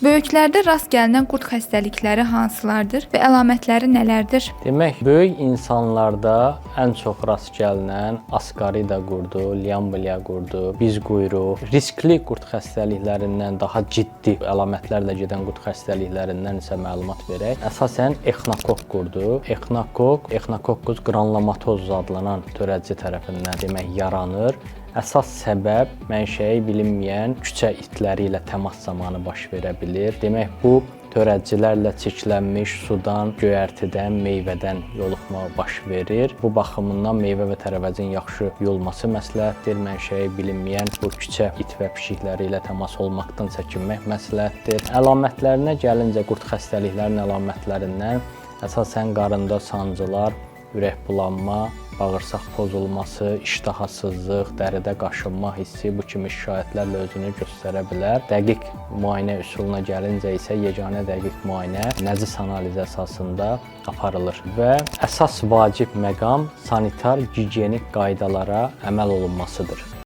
Böyüklərdə rast gəlinən qurd xəstəlikləri hansılardır və əlamətləri nələrdir? Demək, böyük insanlarda ən çox rast gəlinən askarida qurdu, liambliya qurdu, biz quyruq, riskli qurd xəstəliklərindən daha ciddi əlamətlərlə gedən qurd xəstəliklərindən isə məlumat verək. Əsasən exinokok qurdu, exinokokkuz granulomatoz adlanan törədici tərəfindən demək yaranır. Əsas səbəb mənşəyi bilinməyən küçə itləri ilə təmas zamanı baş verə bilir. Demək, bu törədicilərlə çirklənmiş sudan, göyərtidən, meyvədən yoluxma baş verir. Bu baxımından meyvə və tərəvəzin yaxşı yuyulması məsləhətdir. Mənşəyi bilinməyən bu küçə it və pişikləri ilə təmas olmaqdan çəkinmək məsləhətdir. Əlamətlərinə gəlincə qurd xəstəliklərinin əlamətlərindən əsasən qarında sancılar, ürək bulanma, bağırsaq pozulması, iştahasızlıq, dəridə qaşınma hissi bu kimi şikayətlərlə özünü göstərə bilər. Dəqiq müayinə üsuluna gəlincə isə yeganə dəqiq müayinə nəzis analiz əsasında aparılır və əsas vacib məqam sanitar gigiyenik qaydalara əməl olunmasıdır.